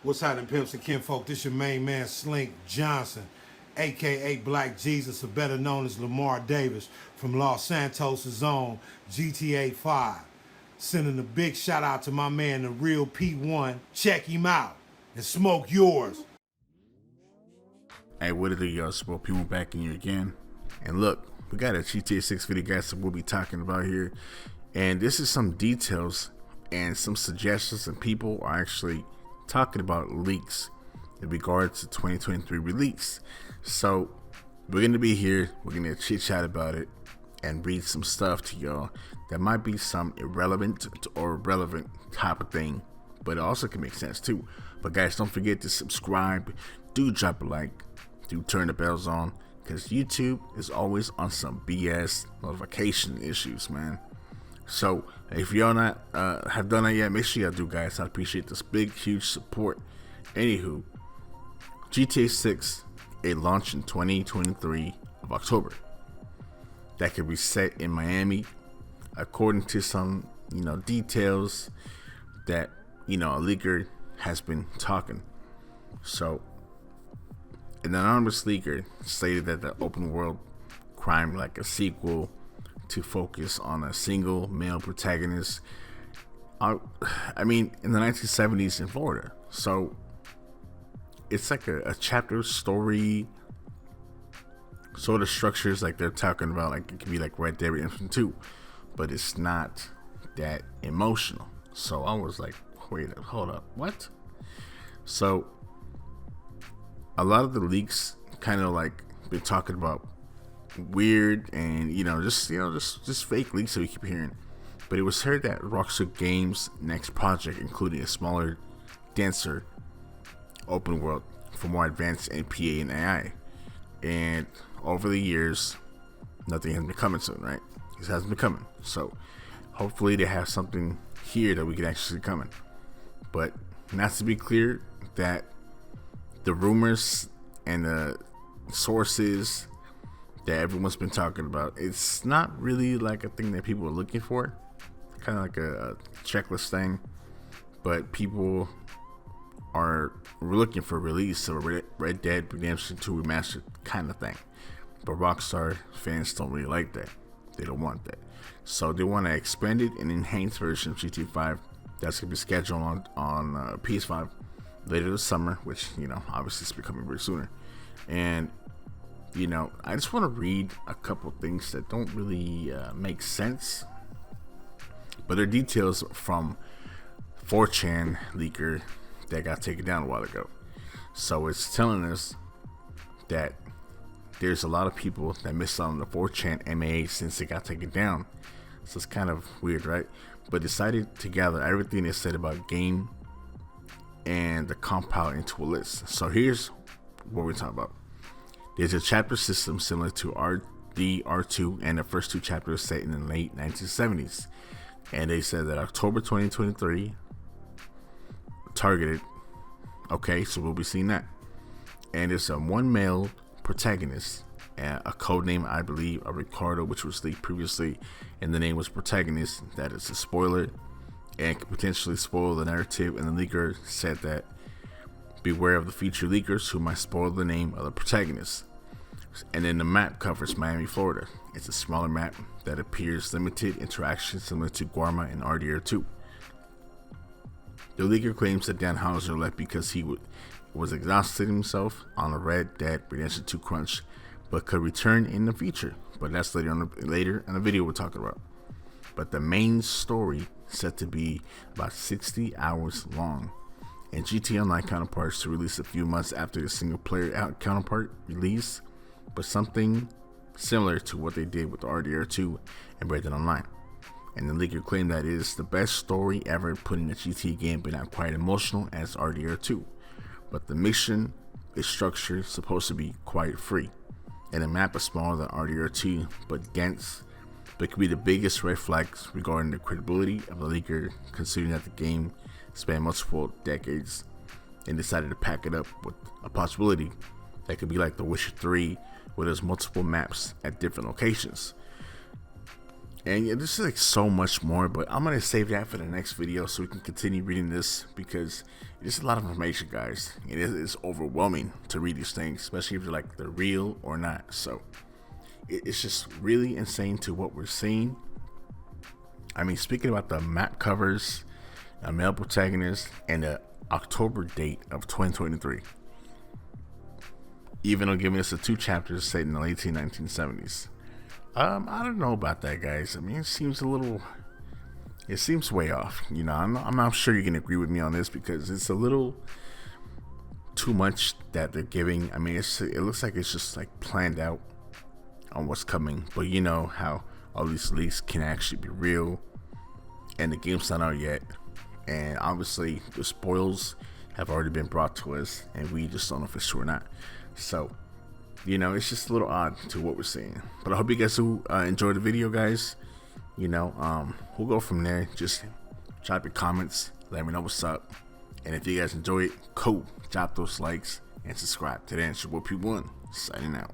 What's happening, pimps and kinfolk? This your main man, Slink Johnson, a.k.a. Black Jesus, or better known as Lamar Davis, from Los Santos' own GTA 5. Sending a big shout out to my man, the real P1. Check him out and smoke yours. Hey, what it do, y'all? Smoke P1 back in here again. And look, we got a GTA 6 video, guys, that we'll be talking about here. And this is some details and some suggestions, and people are actually talking about leaks in regards to 2023 release. So we're gonna be here, we're gonna chit chat about it and read some stuff to y'all that might be some irrelevant or relevant type of thing, but it also can make sense too. But guys, don't forget to subscribe, do drop a like, do turn the bells on, because YouTube is always on some BS notification issues, man. So if y'all not have done that yet, make sure y'all do, guys. I appreciate this big, huge support. Anywho, GTA 6, it launched in 2023 of October. That could be set in Miami, according to some, details that, a leaker has been talking. So an anonymous leaker stated that the open world crime, like a sequel to focus on a single male protagonist, in the 1970s in Florida. So it's like a chapter story sort of structures, like they're talking about, like it could be like Red Dead Redemption 2, but it's not that emotional. So I was like, wait, hold up, what? So a lot of the leaks kind of like been talking about weird and just fake leaks that we keep hearing. But it was heard that Rockstar Games' next project included a smaller, denser open world for more advanced NPA and AI. And over the years, nothing has been coming soon, right? This hasn't been coming. So hopefully they have something here that we can actually see coming. But not to be clear that the rumors and the sources that everyone's been talking about, it's not really like a thing that people are looking for. Kind of like a checklist thing, but people are looking for release of a Red Dead Redemption 2 remastered kind of thing. But Rockstar fans don't really like that. They don't want that. So they want an expanded and enhanced version of GTA 5 that's going to be scheduled on PS5 later this summer, which, obviously it's becoming very sooner. And I just want to read a couple things that don't really make sense, but they're details from 4chan leaker that got taken down a while ago. So it's telling us that there's a lot of people that missed out on the 4chan MAA since it got taken down. So it's kind of weird, right? But decided to gather everything they said about game and the compound into a list. So here's what we're talking about. There's a chapter system similar to RD, R2, and the first two chapters set in the late 1970s. And they said that October 2023 targeted. Okay, so we'll be seeing that. And it's a one male protagonist, and a code name, I believe, of Ricardo, which was leaked previously, and the name was protagonist. That is a spoiler and could potentially spoil the narrative. And the leaker said that beware of the future leakers who might spoil the name of the protagonist. And then the map covers Miami, Florida. It's a smaller map that appears limited interaction similar to Guarma and RDR2. The leaker claims that Dan Houser left because he was exhausted himself on a Red Dead Redemption 2 crunch, but could return in the future. But that's later in the video we're talking about. But the main story set to be about 60 hours long, and GTA Online counterparts to release a few months after the single player counterpart release, but something similar to what they did with RDR2 and Red Dead Online. And the leaker claimed that it is the best story ever put in a GTA game, but not quite emotional as RDR2. But the mission is structured supposed to be quite free, and the map is smaller than RDR2 but dense, but could be the biggest red flags regarding the credibility of the leaker, considering that the game spanned multiple decades and decided to pack it up with a possibility that could be like The Witcher 3, where there's multiple maps at different locations. And yeah, this is like so much more, but I'm gonna save that for the next video so we can continue reading this, because it's a lot of information, guys. It is overwhelming to read these things, especially if they're real or not. So it's just really insane to what we're seeing. I mean, speaking about the map covers, a male protagonist, and the October date of 2023, even though giving us the 2 chapters set in the late 1970s. I don't know about that, guys. I mean, it seems way off. You know, I'm not sure you can agree with me on this, because it's a little too much that they're giving. I mean, it looks like it's just like planned out on what's coming. But you know how all these leaks can actually be real, and the game's not out yet. And obviously, the spoils have already been brought to us, and we just don't know for sure or not. So, you know, it's just a little odd to what we're seeing. But I hope you guys will enjoy the video, guys. You know, we'll go from there. Just drop your comments, let me know what's up. And if you guys enjoy it, cool. Drop those likes and subscribe. Today, it's your boy P1, signing out.